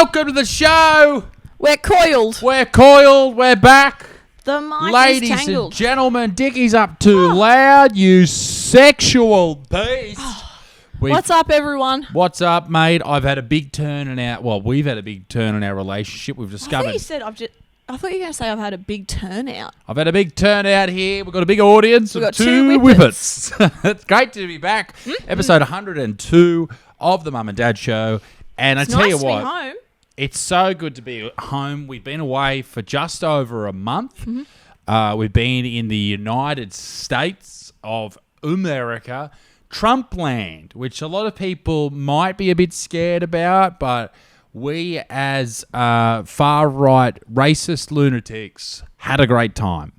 Welcome to the show. We're coiled. We're coiled. We're back. The mic Ladies is tangled. and gentlemen, Dickie's up too loud, you sexual beast. What's up, everyone? What's up, mate? I've had a big turn in our... Well, we've had a big turn in our relationship. We've discovered... I thought you were going to say I've had a big turnout. I've had a big turnout here. We've got a big audience We've of got two two whippets. It's great to be back. Episode 102 of the Mum and Dad Show. And It's I tell nice you to what... be home. It's so good to be home. We've been away for just over a month. We've been in the United States of America, Trump land, which a lot of people might be a bit scared about, but we as far-right racist lunatics had a great time.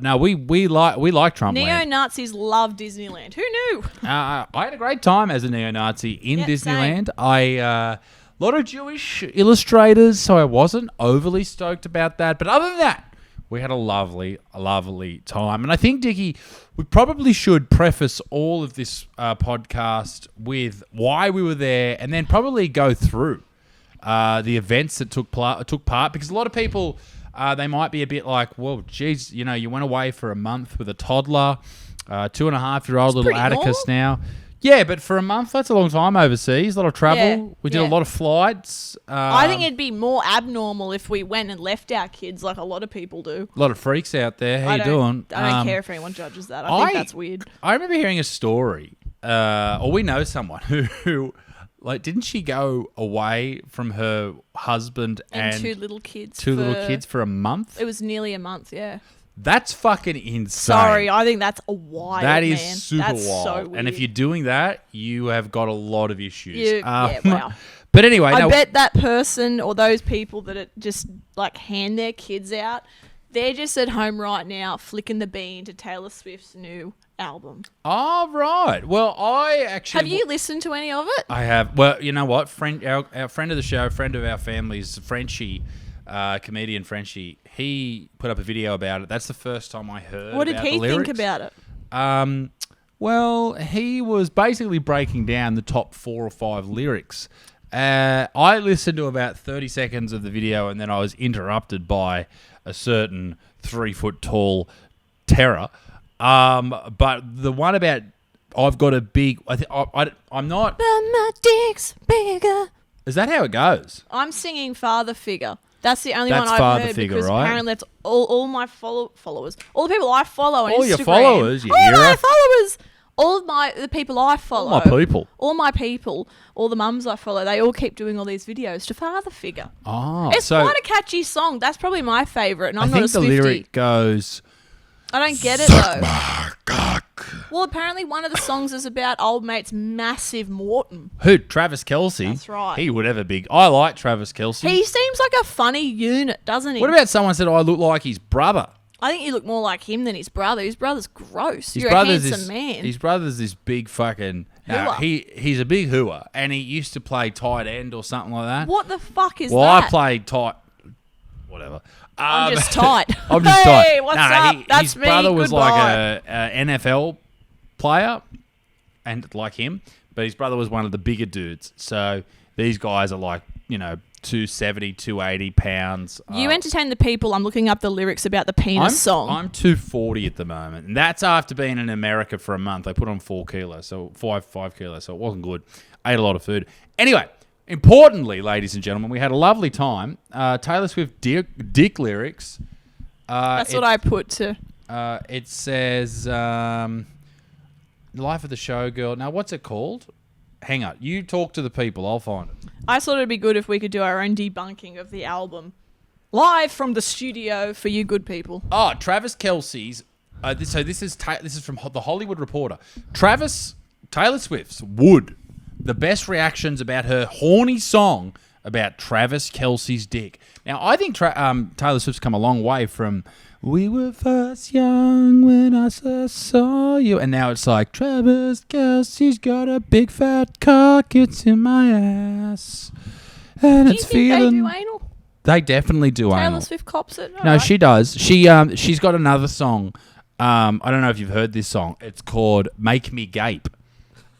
No, we like Trump land. Neo-Nazis love Disneyland. Who knew? I had a great time as a neo-Nazi in Disneyland. Same. A lot of Jewish illustrators, so I wasn't overly stoked about that. But other than that, we had a lovely time. And I think, Dickie, we probably should preface all of this podcast with why we were there and then probably go through the events that took part. Because a lot of people, they might be a bit like, well, geez, you went away for a month with a toddler, 2.5-year-old little Atticus now. Yeah, but for a month, that's a long time overseas. A lot of travel. Yeah, We did a lot of flights. I think it'd be more abnormal if we went and left our kids like a lot of people do. A lot of freaks out there. How you doing? I don't care if anyone judges that. I think that's weird. I remember hearing a story, or we know someone who like, didn't she go away from her husband and two little kids. For a month? It was nearly a month, yeah. That's fucking insane. Sorry, I think that's wild. That is man. super that's wild. So weird. And if you're doing that, you have got a lot of issues. Yeah, wow. But anyway, I bet that person or those people that just like hand their kids out, they're just at home right now flicking the bean to Taylor Swift's new album. Oh, right. Well, I actually... Have you listened to any of it? I have. Well, you know what? Our friend of the show, friend of our families, Frenchie, comedian Frenchie, he put up a video about it. That's the first time I heard What did about he the lyrics. think about it? Well, he was basically breaking down the top 4 or 5 lyrics. I listened to about 30 seconds of the video and then I was interrupted by a certain 3-foot-tall terror. But the one about I've got a big... I'm not... But my dick's bigger. Is that how it goes? I'm singing Father Figure. That's the only That's one I've Father heard Figure, because right? apparently that's all my followers, all the people I follow on All Instagram. your followers, you all hear my her? followers, the people I follow, All my people. all the mums I follow, they all keep doing all these videos to Father Figure. Oh, It's quite a catchy song. That's probably my favourite, and I'm not a I think the Swiftie. lyric goes... I don't get it Suck though. my cock. Well, apparently one of the songs is about old mate's massive Morton. Who? Travis Kelce? That's right. He would have a big... I like Travis Kelce. He seems like a funny unit, doesn't he? What about someone said I look like his brother? I think you look more like him than his brother. His brother's gross. His You're a handsome man. His brother's this big fucking... Hooah. He's a big hooah, and he used to play tight end or something like that. What the fuck is Well, that? I played tight... Whatever. I'm just tight. I'm just Hey, tight. what's up? That's his me. brother was Goodbye. like a NFL player, and like him, but his brother was one of the bigger dudes. So these guys are like, 270, 280 pounds. You entertain the people. I'm looking up the lyrics about the penis song. I'm 240 at the moment, and that's after being in America for a month. I put on 4 kilos, so 5 kilos, so it wasn't good. Ate a lot of food. Anyway, importantly, ladies and gentlemen, we had a lovely time. Taylor Swift dick lyrics. That's what I put to. It says, Life of the Showgirl. Now, what's it called? Hang on. You talk to the people. I'll find it. I thought it'd be good if we could do our own debunking of the album. Live from the studio for you good people. Oh, Travis Kelce's. This is from the Hollywood Reporter. Taylor Swift's Wood. The best reactions about her horny song about Travis Kelce's dick. Now, I think Taylor Swift's come a long way from "We were first young when I first saw you," and now it's like Travis Kelce's got a big fat cock, it's in my ass, and Do you it's think they feeling. do anal? They definitely do Taylor anal. Swift cops it? No, she does. She's got another song. I don't know if you've heard this song. It's called "Make Me Gape."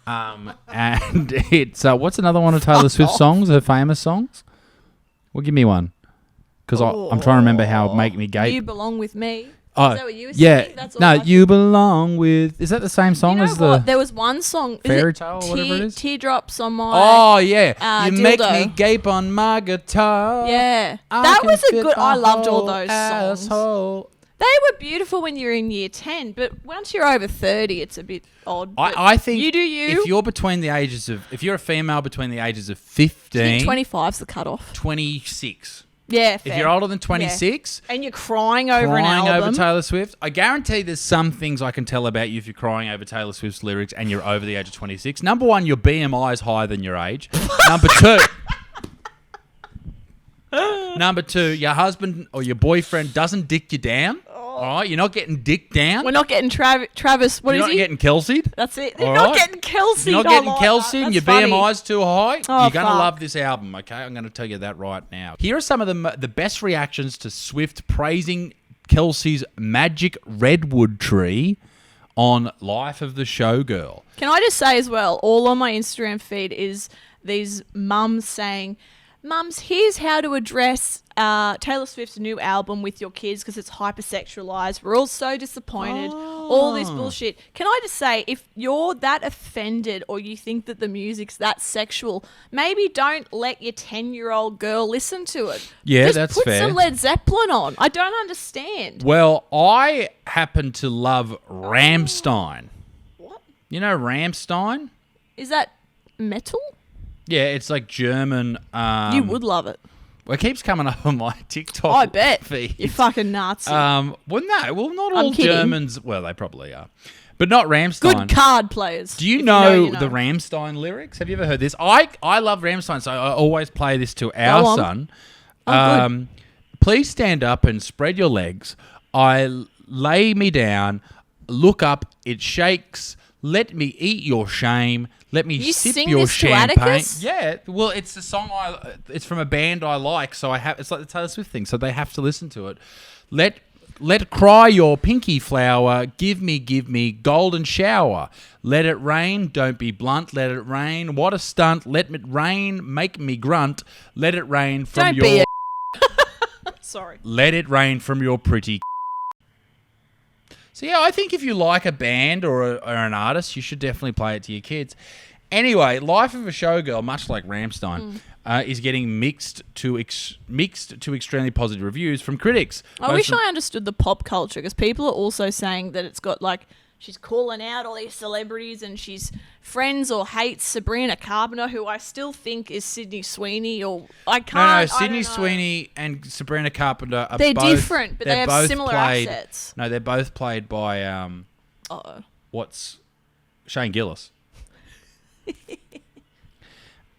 And it's what's another one of Taylor Swift's songs? Her famous songs? Well, give me one. Because I'm trying to remember how Make Me Gape. You belong with me. Oh, Is that what you were yeah. singing? That's all No, I you belong with... Is that the same song You know as what? the There was one song. Fairy Tale or whatever it is? Teardrops on my... Oh, yeah. You make dildo. me gape on my guitar. Yeah. I That can was a fit good... my I loved all whole those songs. asshole. They were beautiful when you're in year 10, but once you're over 30, it's a bit odd. I think you do you. if you're between the ages of... If you're a female between the ages of I 15... think 25's the cutoff. 26. Yeah, fair. If you're older than 26... And you're crying over an Crying album. over Taylor Swift. I guarantee there's some things I can tell about you if you're crying over Taylor Swift's lyrics and you're over the age of 26. Number one, your BMI is higher than your age. Number two, your husband or your boyfriend doesn't dick you down. All right, you're not getting dicked down. We're not getting Travis. What you're is not he? getting Kelsey'd. That's it. You're All not right. getting Kelsey. You're not getting Kelsey and your funny. BMI's too high. Oh, you're going to fuck. love this album, okay? I'm going to tell you that right now. Here are some of the best reactions to Swift praising Kelsey's magic redwood tree on Life of the Showgirl. Can I just say as well, all on my Instagram feed is these mums saying, "Mums, here's how to address Taylor Swift's new album with your kids because it's hypersexualized. We're all so disappointed. All this bullshit." Can I just say, if you're that offended or you think that the music's that sexual, maybe don't let your 10-year-old girl listen to it. Yeah, just that's put fair. some Led Zeppelin on. I don't understand. Well, I happen to love Rammstein. What? You know Rammstein? Is that metal? Yeah, it's like German. You would love it. Well, it keeps coming up on my TikTok I bet. feed. You fucking Nazi. Well, no. Well, not I'm all kidding. Germans. Well, they probably are. But not Rammstein. Good card players. Do you If know, you know. the Rammstein lyrics? Have you ever heard this? I love Rammstein, so I always play this to our on. son. Oh, good. Please stand up and spread your legs. I lay me down. Look up. It shakes. Let me eat your shame. Let me You sip sing your this to champagne. Atticus? Yeah, well, it's the song it's from a band I like, so I have. It's like the Taylor Swift thing, so they have to listen to it. Let cry your pinky flower. Give me golden shower. Let it rain. Don't be blunt. Let it rain. What a stunt. Let it rain. Make me grunt. Let it rain from Don't your. be a Sorry. Let it rain from your pretty. So yeah, I think if you like a band or an artist, you should definitely play it to your kids. Anyway, Life of a Showgirl, much like Rammstein, is getting mixed to extremely positive reviews from critics. I wish I understood the pop culture because people are also saying that it's got like she's calling out all these celebrities and she's friends or hates Sabrina Carpenter, who I still think is Sydney Sweeney, or I can't. No, I don't Sydney know. Sweeney and Sabrina Carpenter are They're both different, but they they're have both similar played, assets. No, they're both played by Uh-oh. what's Shane Gillis.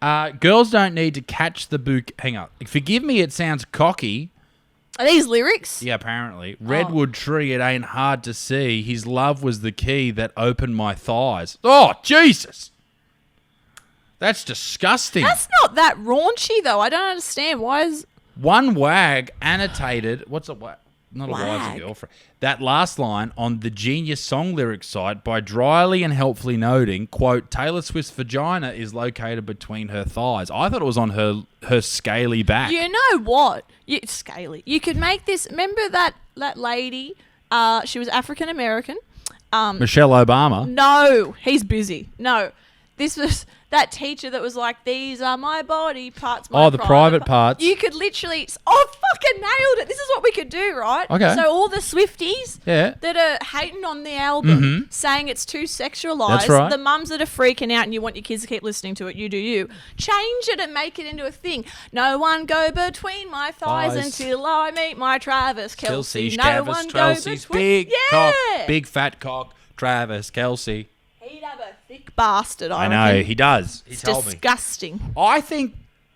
Girls don't need to catch the book. Hang on. Forgive me, it sounds cocky. Are these lyrics? Yeah, apparently. Redwood tree, it ain't hard to see. His love was the key that opened my thighs. Oh, Jesus. That's disgusting. That's not that raunchy though. I don't understand. Why is One wag annotated. What's a wag? Not a wife's a Wag. girlfriend. That last line on the Genius Song Lyrics site by dryly and helpfully noting, quote, Taylor Swift's vagina is located between her thighs. I thought it was on her scaly back. You know what? Scaly. You could make this. Remember that lady? She was African American. Michelle Obama. No, he's busy. No, this was that teacher that was like, "These are my body parts." My Oh, the private parts. You could literally. Oh, fucking nailed it! This is what we could do, right? Okay. So all the Swifties Yeah. that are hating on the album, saying it's too sexualized. That's right. The mums that are freaking out and you want your kids to keep listening to it, you do you. Change it and make it into a thing. No one go between my thighs Thighs. until I meet my Travis Kelce. No Travis one Kelce's go between. big Yeah. cock, big fat cock, Travis Kelce. He'd have a thick bastard. I know, reckon. he does. He It's told me. disgusting. I think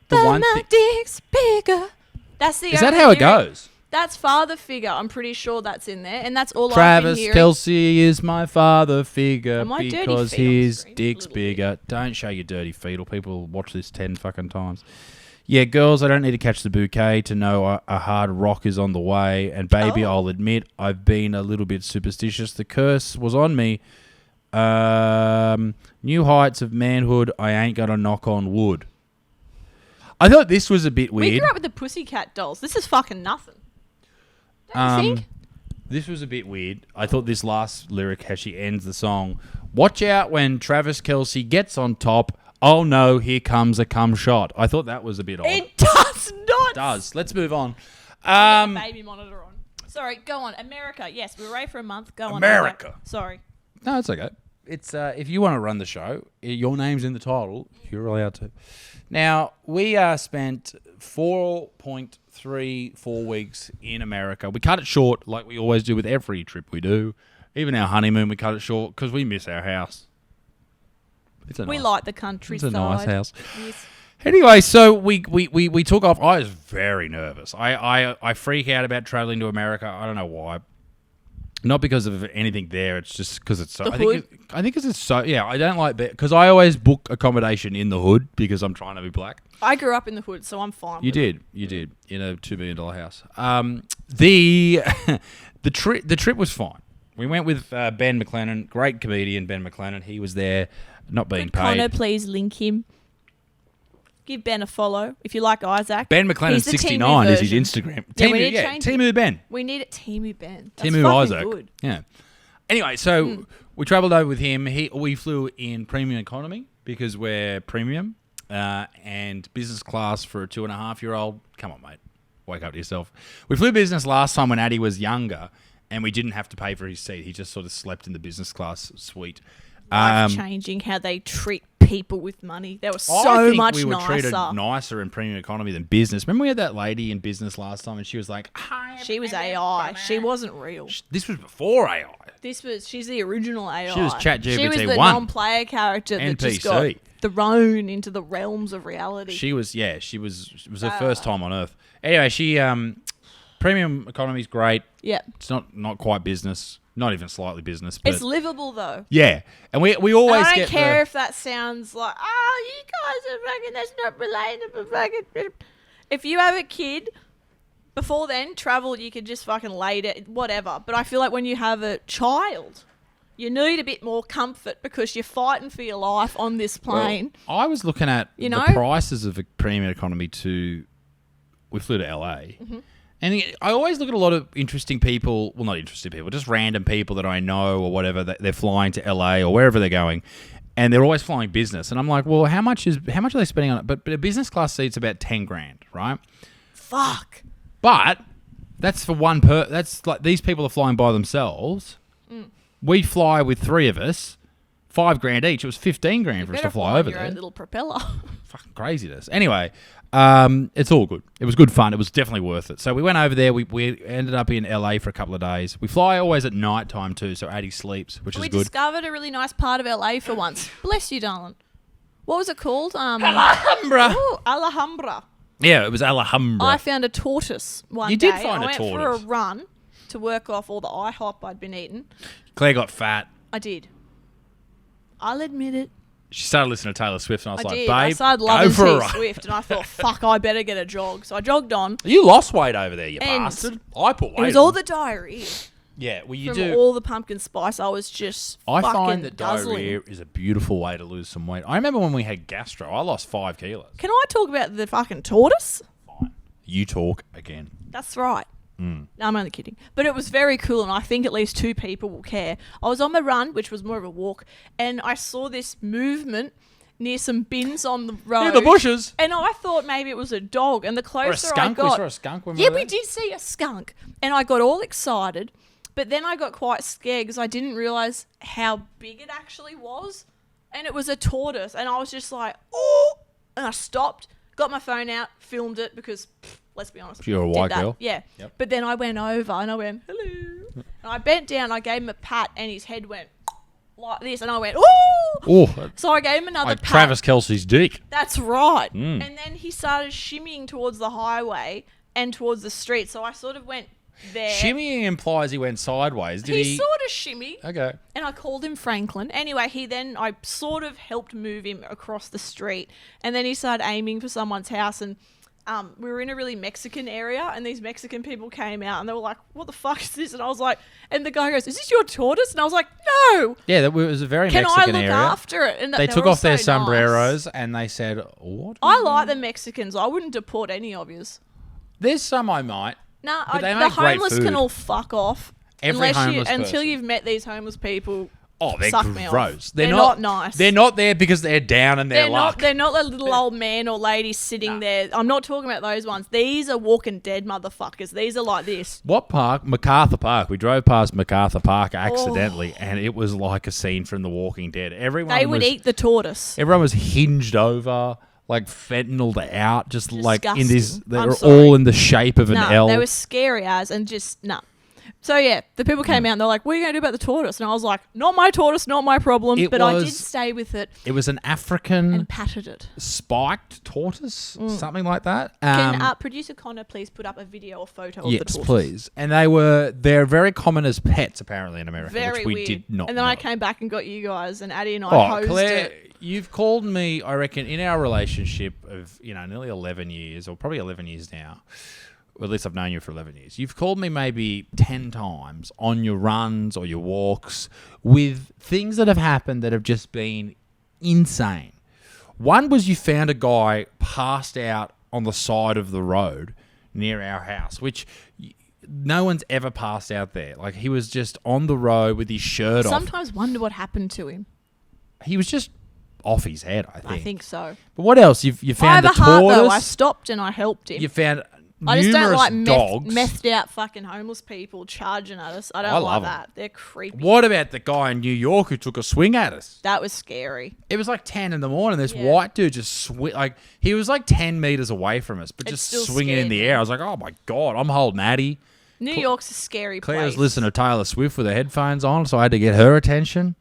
the But one my thing... dick's bigger. That's the. Is that only how it lyric. goes? That's father figure. I'm pretty sure that's in there, and that's all Travis I've been hearing. Kelce is my father figure Am I dirty because feet on the his screen? dick's Little bit. bigger. Don't show your dirty feet or people will watch this 10 fucking times. Yeah, girls, I don't need to catch the bouquet to know a hard rock is on the way. And baby, Oh. I'll admit I've been a little bit superstitious. The curse was on me. New heights of manhood, I ain't gonna knock on wood. I thought this was a bit We weird. grew up with the Pussycat Dolls. This is fucking nothing. Don't you think? This was a bit weird. I thought this last lyric, how she ends the song, watch out when Travis Kelce gets on top. Oh no, here comes a cum shot. I thought that was a bit odd. It does not. It does. Let's move on. Baby monitor on. Sorry, go on. America. Yes, we were away for a month. Go on. America. Sorry. No, it's okay. It's if you want to run the show, your name's in the title. You're allowed to. Now, we spent 4.34 weeks in America. We cut it short like we always do with every trip we do. Even our honeymoon, we cut it short because we miss our house. We like the countryside. It's a nice house. Yes. Anyway, so we took off. I was very nervous. I freak out about traveling to America. I don't know why. Not because of anything there. It's just because it's so. The hood? I think because it's so. Yeah, I don't like because I always book accommodation in the hood because I'm trying to be black. I grew up in the hood, so I'm fine. You did in a $2 billion house. The trip was fine. We went with Ben McLennan, great comedian Ben McLennan. He was there, not being Could paid. Connor please link him? Give Ben a follow if you like Isaac. Ben McLennan He's the 69 is his version. Instagram. Yeah, we need to change it. Timu Ben. We need it. Timu Ben. That's Timu fucking Isaac. good. Yeah. Anyway, so we travelled over with him. We flew in premium economy because we're premium and business class for a 2.5-year-old. Come on, mate. Wake up to yourself. We flew business last time when Addy was younger and we didn't have to pay for his seat. He just sort of slept in the business class suite. Life-changing how they treat people with money. They were I so think much we were nicer. treated nicer in premium economy than business. Remember we had that lady in business last time and she was like, She was AI. She wasn't real. this was before AI. She's the original AI. She was ChatGPT She was the 1. non-player character that just got NPC. thrown into the realms of reality. It was her first time on Earth. Anyway, she premium economy's great. Yeah. It's not quite business, not even slightly business, but It's livable though. yeah. And we And always I don't get care if that sounds like, oh, you guys are fucking, that's not relatable. Fucking. If you have a kid, before then, travel, you could just fucking lay it, whatever. But I feel like when you have a child, you need a bit more comfort because you're fighting for your life on this plane. Well, I was looking at You know? the prices of a premium economy we flew to LA. Mm-hmm. And I always look at a lot of interesting people, well, not interesting people, just random people that I know or whatever, that they're flying to LA or wherever they're going, and they're always flying business. And I'm like, well, how much are they spending on it? But a business class seat's about $10,000, right? Fuck. But that's for that's like these people are flying by themselves. We fly with three of us, $5,000 each. It was $15,000 for us to fly over your there. own little propeller. Fucking craziness. Anyway, it's all good. It was good fun. It was definitely worth it. So we went over there. We ended up in LA for a couple of days. We fly always at night time too, so Addie sleeps, which We is good. discovered a really nice part of LA for once. Bless you, darling. What was it called? Alhambra. Ooh, Alhambra. Yeah, it was Alhambra. I found a tortoise one You day. did find a I went tortoise. for a run to work off all the IHOP I'd been eating. Claire got fat. I did. I'll admit it. She started listening to Taylor Swift, and I was like, did. babe, I started go loving for a T run. Swift, and I thought, fuck, I better get a jog. So I jogged on. You lost weight over there, you And bastard. I put weight It was on. all the diarrhea. Yeah, well, you From do. all the pumpkin spice, I was just I fucking find that guzzling. diarrhea is a beautiful way to lose some weight. I remember when we had gastro, I lost 5 kilos. Can I talk about the fucking tortoise? Fine. You talk again. That's right. No, I'm only kidding. But it was very cool, and I think at least 2 people will care. I was on my run, which was more of a walk, and I saw this movement near some bins on the road. In the bushes. And I thought maybe it was a dog, and the closer Or a skunk. I got... We saw a skunk when we Yeah, were we there. did see a skunk, and I got all excited, but then I got quite scared because I didn't realise how big it actually was, and it was a tortoise, and I was just like, oh, and I stopped, got my phone out, filmed it because, let's be honest. You're a did white that. girl? Yeah. Yep. But then I went over and I went, hello. And I bent down, I gave him a pat, and his head went like this, and I went, oh. Oh, So I gave him another like pat. Travis Kelce's dick. That's right. Mm. And then he started shimmying towards the highway and towards the street. So I sort of went there. Shimmying implies he went sideways. Did He he? sort of shimmied. Okay. And I called him Franklin. Anyway, I sort of helped move him across the street. And then he started aiming for someone's house. And we were in a really Mexican area, and these Mexican people came out, and they were like, "What the fuck is this?" And I was like, and the guy goes, "Is this your tortoise?" And I was like, "No." Yeah, that was a very Can Mexican I look area. after it? And They took were off their so nice. sombreros and they said, "What?" I like the Mexicans. I wouldn't deport any of yous. There's some I might. Nah, But they the make great homeless food. can all fuck off. Every homeless until person. you've met these homeless people. Oh, they're Suck me off. gross. They're not nice. They're not there because they're down and They're luck. not. They're not the little old man or lady sitting there. I'm not talking about those ones. These are Walking Dead motherfuckers. These are like this. What park? MacArthur Park. We drove past MacArthur Park accidentally, and it was like a scene from The Walking Dead. They would eat the tortoise. Everyone was hinged over, like fentanyled out, just like in this. Disgusting. They I'm were sorry. all in the shape of an L. They were scary as and just nah. So yeah, the people came out and they're like, "What are you going to do about the tortoise?" And I was like, "Not my tortoise, not my problem." It But I did was- stay with it It was an African and patted it. spiked tortoise, something like that. Can producer Connor please put up a video or photo of the Yes, tortoise? please. And they're very common as pets apparently in America, Very which we weird. did not And then know. I came back and got you guys, and Addie and I Oh, hosed Claire, it. you've called me, I reckon, in our relationship of, nearly 11 years, or probably 11 years now, or at least I've known you for 11 years. You've called me maybe 10 times on your runs or your walks with things that have happened that have just been insane. One was you found a guy passed out on the side of the road near our house, which no one's ever passed out there. Like, he was just on the road with his shirt off. Sometimes wonder what happened to him. He was just off his head, I think. I think so. But what else? You I found have the a heart tortoise. though. I stopped and I helped him. You found I just don't numerous like dogs. methed out fucking homeless people charging at us. I don't I like love 'em. that. They're creepy. What about the guy in New York who took a swing at us? That was scary. It was like 10 in the morning. This Yeah. white dude just he was like 10 meters away from us, but It just still swinging in scared the me. air. I was like, oh my God, I'm holding Addie. New York's a scary Claire was place. listening to Taylor Swift with her headphones on, so I had to get her attention.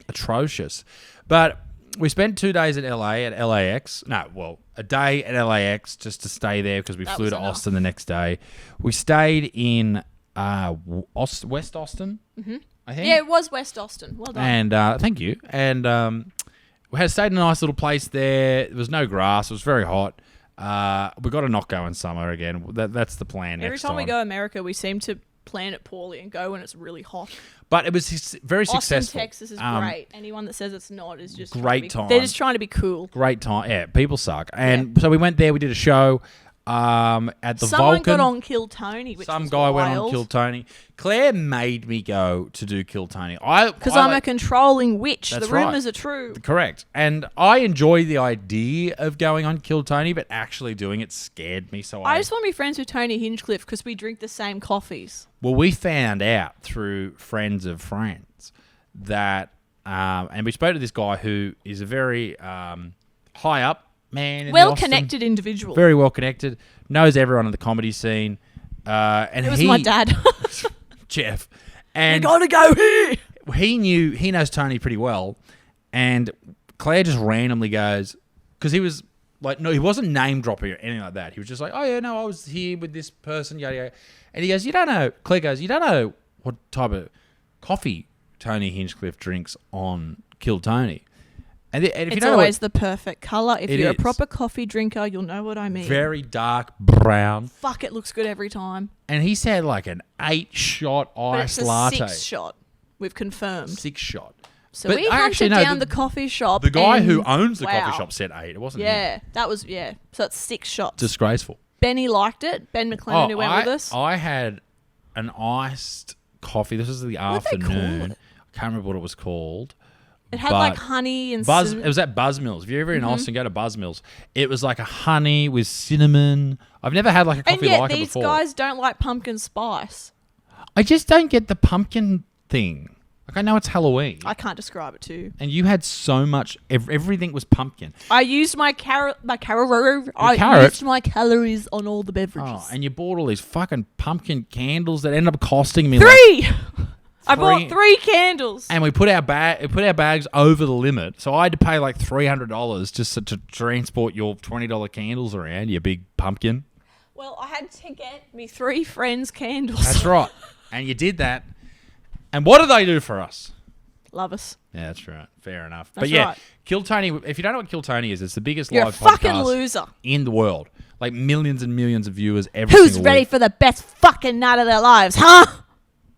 Atrocious. But we spent 2 days at LA at LAX. No, well, a day at LAX just to stay there because we That flew was to enough. Austin the next day. We stayed in West Austin, I think. Yeah, it was West Austin. Well done. And thank you. And we had stayed in a nice little place there. There was no grass. It was very hot. We got to not go in summer again. That's the plan. Every next time we go to America, we seem to plan it poorly and go when it's really hot. But it was very Austin, successful. Texas is great. Anyone that says it's not is just Great trying to be, time. They're just trying to be cool. Great time. Yeah, people suck. And so we went there. We did a show at the Someone Vulcan. got on Kill Tony, which Some was guy went wild. on Kill Tony. Claire made me go to do Kill Tony. Because I'm a controlling witch. That's The right. rumors are true. Correct. And I enjoy the idea of going on Kill Tony, but actually doing it scared me. So I just want to be friends with Tony Hinchcliffe because we drink the same coffees. Well, we found out through friends of friends that, and we spoke to this guy who is a very high up man, in the Austin- Well-connected individual. very well connected, knows everyone in the comedy scene, and It was my dad. Jeff, You and gotta go here. he knows Tony pretty well, and Claire just randomly goes, because he was like, no, he wasn't name dropping or anything like that. He was just like, oh yeah, no, I was here with this person, yada yada. And he goes, you don't know. Claire goes, you don't know what type of coffee Tony Hinchcliffe drinks on Kill Tony. And if you It's don't know always the perfect colour. If It you're is. a proper coffee drinker, you'll know what I mean. very dark brown, Fuck, it looks good every time. and he said like an 8-shot But it's iced a latte, 6-shot. We've confirmed. 6-shot. So But we I actually hunted know down the coffee shop. The guy and- who owns the wow. coffee shop said 8. It wasn't him. Yeah, that was, yeah. So it's 6 shots. Disgraceful. Benny liked it. Ben McLennan, who went with us. I had an iced coffee. This was the What'd they call afternoon. it? I can't remember what it was called. It had but like honey and Buzz. cinnamon. It was at Buzz Mills. If you're ever in Austin, go to Buzz Mills. It was like a honey with cinnamon. I've never had like a And coffee yet like it these before. guys don't like pumpkin spice. I just don't get the pumpkin thing. Like, I know it's Halloween, I can't describe it to you. and you had so much. Everything was pumpkin. I used my carrot. carrot? Used my calories on all the beverages. Oh, and you bought all these fucking pumpkin candles that ended up costing me 3. I Three. bought 3 candles. And we put our bags over the limit, so I had to pay like $300 just to transport your $20 candles around. You big pumpkin. Well, I had to get me 3 friends' candles. That's right, and you did that. And what do they do for us? Love us. Yeah, that's right. Fair enough. That's but yeah, right. Kill Tony. If you don't know what Kill Tony is, it's the biggest You're a live fucking podcast loser. in the world. like millions and millions of viewers every Who's single ready week. for the best fucking night of their lives, huh?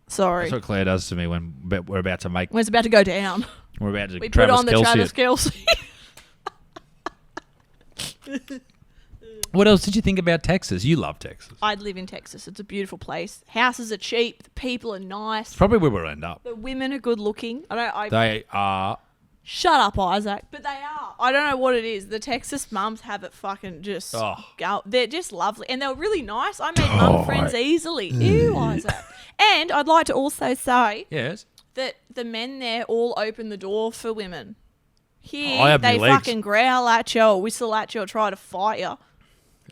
Sorry. That's what Claire does to me when we're about to make. When it's about to go down. We're about to We put Travis on the Kelce Travis it. Kelce. What else did you think about Texas? You love Texas. I'd live in Texas. It's a beautiful place. Houses are cheap. The people are nice. It's probably where we'll end up. The women are good looking. They are. Shut up, Isaac. But they are. I don't know what it is. The Texas mums have it fucking just go. They're just lovely. And they're really nice. I made mum friends easily. Ew, Isaac. And I'd like to also say Yes. that the men there all open the door for women. Here, I have my they legs. fucking growl at you or whistle at you or try to fight you.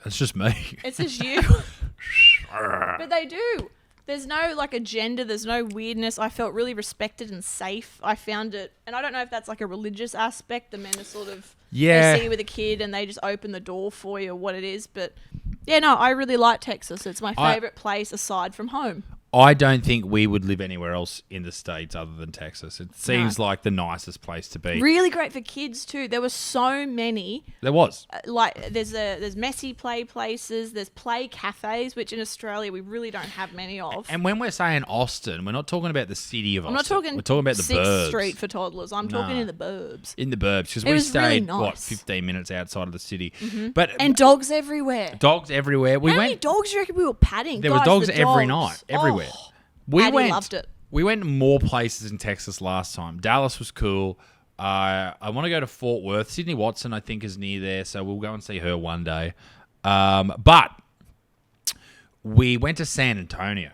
That's just me. It's just you. But they do. There's no like agenda. There's no weirdness. I felt really respected and safe. I found it, and I don't know if that's like a religious aspect. The men are sort of they see you with a kid and they just open the door for you or what it is. But yeah, no, I really like Texas. It's my favorite place aside from home. I don't think we would live anywhere else in the States other than Texas. It seems like the nicest place to be. Really great for kids too. There were so many. There was. Like there's messy play places. There's play cafes, which in Australia we really don't have many of. And when we're saying Austin, we're not talking about the city of Austin. I'm not talking. We're talking about the 6th burbs. Street for toddlers. I'm talking in the burbs. In the burbs, because It we was really stayed nice. 15 minutes outside of the city. But And dogs everywhere. dogs everywhere. How many dogs do you reckon we were patting? There Guys, were dogs the every dogs. night, everywhere. Oh, We Addie loved it. We went more places in Texas last time. Dallas was cool. I want to go to Fort Worth. Sydney Watson, I think, is near there, so we'll go and see her one day. But we went to San Antonio.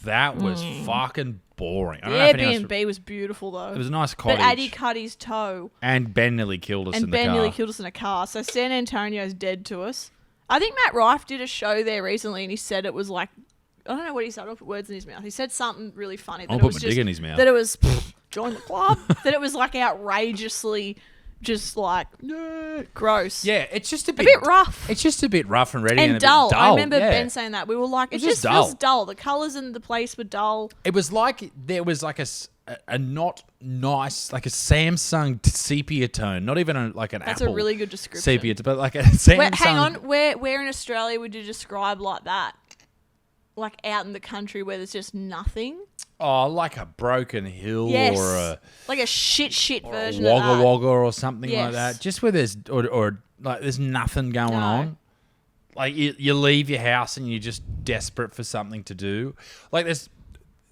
That was fucking boring. I The don't know if anyone Airbnb was beautiful though. It was a nice cottage. But Addie cut his toe. And Ben nearly killed us in And the Ben car. nearly killed us in a car. So San Antonio's dead to us. I think Matt Rife did a show there recently and he said it was like, I don't know what he said. I don't put words in his mouth. He said something really funny. I'll put my dick in his mouth. That it was, join the club. That it was like outrageously just like, gross. Yeah, it's just a A bit bit rough. It's just a bit rough and ready And and a dull. bit dull. I remember yeah. Ben saying that. We were like, it was just just feels dull. The colours in the place were dull. It was like there was like a not nice, like a Samsung sepia tone, not even like an That's Apple a really good description. sepia, but like a Samsung. Hang on, where in Australia would you describe like that? Like out in the country where there's just nothing? Oh, like a Broken Hill Yes. or a like a shit or a version Wagga of that. Wagga or something like Yes. that. Just where there's or like there's nothing going No. on. Like you leave your house and you're just desperate for something to do. Like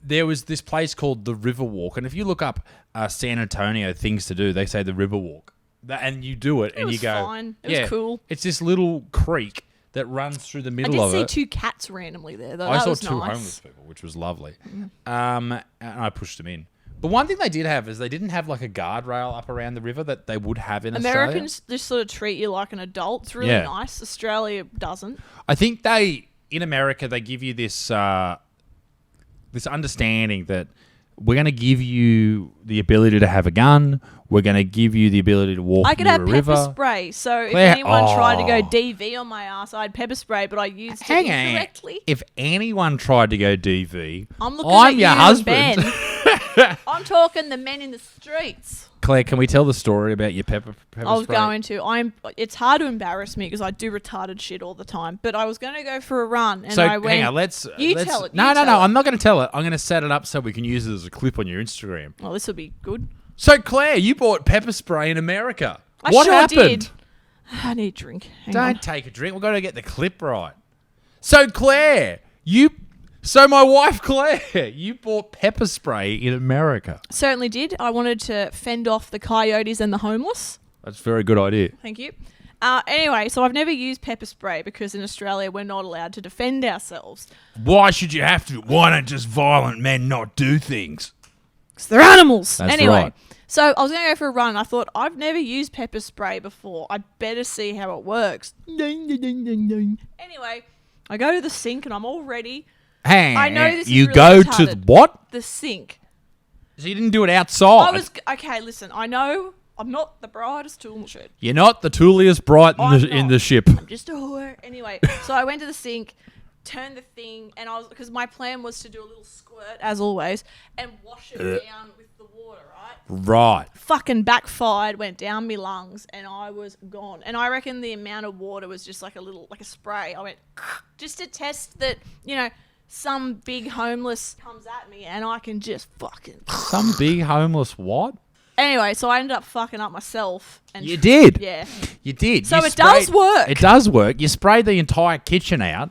there was this place called the Riverwalk, and if you look up San Antonio things to do, they say the Riverwalk, and you do it, and was you go, fine. It was cool. It's this little creek that runs through the I middle did of see it. 2 cats randomly there, though. I That saw was 2 nice. homeless people, which was lovely. And I pushed them in. But one thing they did have is they didn't have like a guardrail up around the river that they would have in Australia. Americans just sort of treat you like an adult. It's really Yeah. nice. Australia doesn't. I think in America, they give you this this understanding that we're going to give you the ability to have a gun. We're going to give you the ability to walk I could near have a pepper river. spray. So if Claire- anyone tried to go Oh. DV on my ass, I'd pepper spray, but I used Hang it on. incorrectly. If anyone tried to go DV, I'm looking I'm at your you, husband. Ben. I'm talking the men in the streets. Claire, can we tell the story about your pepper I was spray? going to. It's hard to embarrass me because I do retarded shit all the time. But I was going to go for a run, and So I went. hang on, let's You let's- tell it, No, you no, tell it. I'm not going to tell it. I'm going to set it up so we can use it as a clip on your Instagram. Oh, this will be good. So Claire, you bought pepper spray in America. I What sure happened? did. I need a drink. Hang Don't on. take a drink. We've got to get the clip right. So Claire, so my wife Claire, you bought pepper spray in America. Certainly did. I wanted to fend off the coyotes and the homeless. That's a very good idea. Thank you. Anyway, so I've never used pepper spray because in Australia we're not allowed to defend ourselves. Why should you have to? Why don't just violent men not do things? Because they're animals. That's anyway, right. so I was going to go for a run. I thought, I've never used pepper spray before. I'd better see how it works. Anyway, I go to the sink and I'm all ready. Hey, I know this is you really go to the retarded. what? The sink. So you didn't do it outside. Okay, listen, I know I'm not the brightest tool in the shed. You're not the tooliest bright I'm in the not. ship. I'm just a whore. Anyway, so I went to the sink, turned the thing, and because my plan was to do a little squirt as always and wash it down with the water, right? Right. Fucking backfired, went down my lungs, and I was gone. And I reckon the amount of water was just like a spray. I went just to test that, some big homeless comes at me and I can just fucking. Some big homeless what? Anyway, so I ended up fucking up myself. And You did. Yeah. You did. So does work. It does work. You sprayed the entire kitchen out.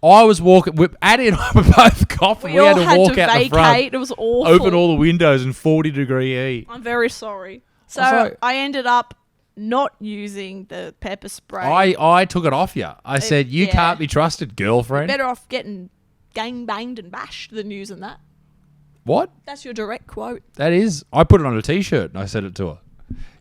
I was walking. Addie and I were both coughing. We all had to had walk to out vacate. the front. It was awful. Open all the windows in 40-degree heat. I'm very sorry. So Also- I ended up not using the pepper spray. I took it off you. I said, you yeah. can't be trusted, girlfriend. Better off getting gang banged and bashed than using that. What? That's your direct quote. That is. I put it on a T-shirt and I said it to her.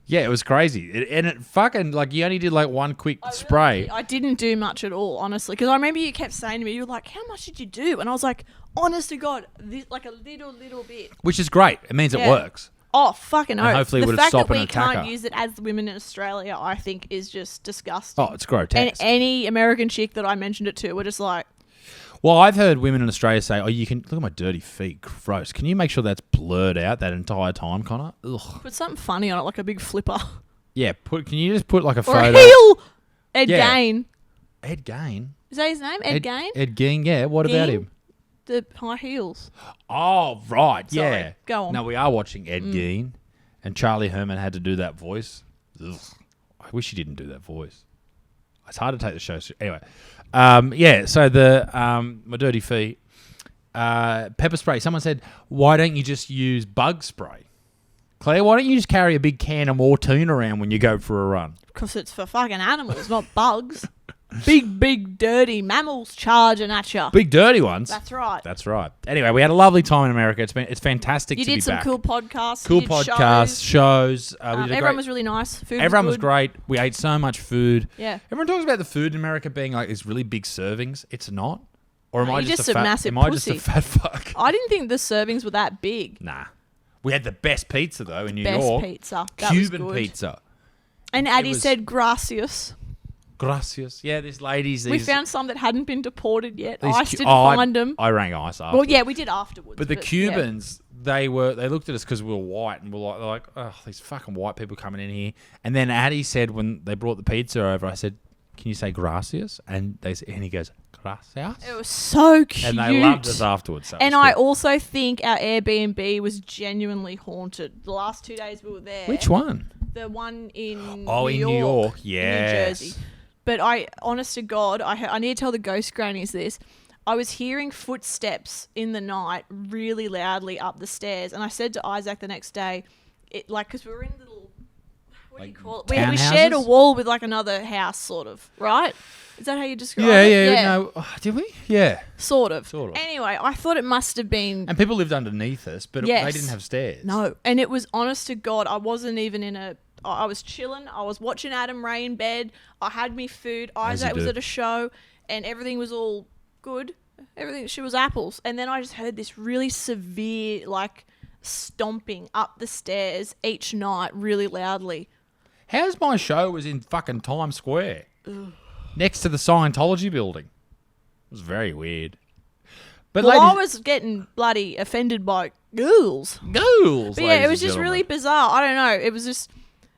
Yeah, it was crazy. And it fucking, you only did one quick spray. I didn't do much at all, honestly. Because I remember you kept saying to me, you were like, how much did you do? And I was like, honest to God, a little bit. Which is great. It means it works. Oh, fucking And oath. hopefully it the would fact stop that an we can't attacker. use it as the women in Australia, I think, is just disgusting. Oh, it's grotesque. And any American chick that I mentioned it to were just like, Well, I've heard women in Australia say, "Oh, you can look at my dirty feet, gross." Can you make sure that's blurred out that entire time, Connor? Ugh. put something funny on it, like a big flipper. Yeah, can you just put a Or photo? a heel! Ed Yeah. Gain. Ed Gain. Is that his name? Ed Gain? Ed Gein. Yeah. What about Gein? him? The high heels. Oh, right. Sorry, Yeah. go on. No, we are watching Ed Gein, and Charlie Herman had to do that voice. Ugh. I wish he didn't do that voice. It's hard to take the show anyway. Yeah. So my dirty feet. Pepper spray. Someone said, "Why don't you just use bug spray?" Claire, why don't you just carry a big can of Mortine around when you go for a run? Because it's for fucking animals, not bugs. Big, dirty mammals charging at you. Big dirty ones. That's right. That's right. Anyway, we had a lovely time in America. It's fantastic You to be did some back. cool podcasts. Cool you did podcasts, shows. We did a Everyone great, was really nice. Food everyone was good. great. We ate so much food. Yeah. Everyone talks about the food in America being these really big servings. It's not. Or am No, I you're just just a a fat? massive Am I just a pussy. fat fuck? I didn't think the servings were that big. Nah. We had the best pizza though in New Best York. pizza. That Cuban was good. pizza. And Addie was- said gracias. Gracias. Yeah, these ladies. We found some that hadn't been deported yet. these Ice Cu- didn't oh, find them. I rang Ice after. Well, yeah, we did afterwards. But the yeah. Cubans, they looked at us because we were white and they're like, oh, these fucking white people coming in here. And then Addie said when they brought the pizza over, I said, "Can you say gracias?" And he goes, "Gracias." It was so cute. And they loved us afterwards. So it And was I good. also think our Airbnb was genuinely haunted. The last 2 days we were there. Which one? The one in Oh, New in York, New York, New yes. Jersey. But honest to God, I need to tell the ghost grannies this. I was hearing footsteps in the night really loudly up the stairs, and I said to Isaac the next day, because we were in little, what do you call it? We shared a townhouses? wall with another house, sort of, right? Is that how you describe Yeah, it? no, did we? Yeah. Sort of. Sort of. Anyway, I thought it must have been. And people lived underneath us, but Yes. they didn't have stairs. No, and it was honest to God, I wasn't even I was chilling. I was watching Adam Ray in bed. I had me food. As you Isaac was do. at a show, and everything was all good. She was apples. And then I just heard this really severe, stomping up the stairs each night really loudly. How's my show was in fucking Times Square? Next to the Scientology building. It was very weird. But Well, I ladies, was getting bloody offended by ghouls. ghouls, But yeah, it was just really bizarre. I don't know. It was just...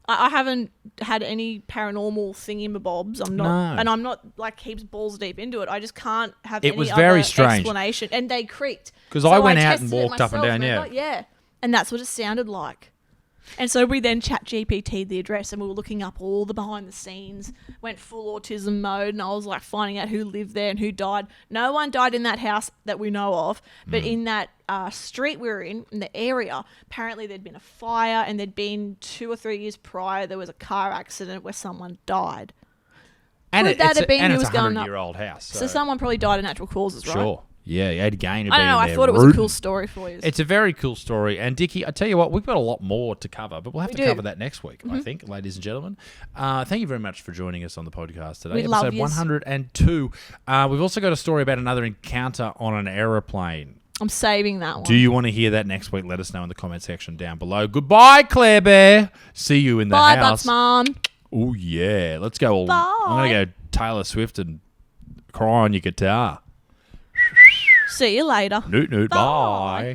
I haven't had any paranormal thingy-mabobs. I'm not, No. and I'm not heaps balls deep into it. I just can't have It any was other very strange. explanation. And they creaked 'Cause I went out tested and it walked up and myself, down, yeah. yeah, and that's what it sounded like. And so we then chat GPT'd the address, and we were looking up all the behind the scenes. Went full autism mode, and I was finding out who lived there and who died. No one died in that house that we know of, but in that street we were in the area, apparently there'd been a fire, and there'd been 2 or 3 years prior there was a car accident where someone died. And Could that have been who it's was a going up? 100-year-old house. So someone probably died of natural causes, right? Sure. Yeah, Ed Gain had I been don't know. in I there thought it was a rooting. cool story for you. It's a very cool story. And Dickie, I tell you what, we've got a lot more to cover, but we'll have We to do. cover that next week, I think, ladies and gentlemen. Thank you very much for joining us on the podcast today. We love Episode yous. 102. We've also got a story about another encounter on an aeroplane. I'm saving that one. Do you want to hear that next week? Let us know in the comment section down below. Goodbye, Claire Bear. See you in the Bye, house. Buttsmarn. Oh, yeah. Let's go. Bye. I'm going to go Taylor Swift and cry on your guitar. See you later. Noot, noot, Bye. bye.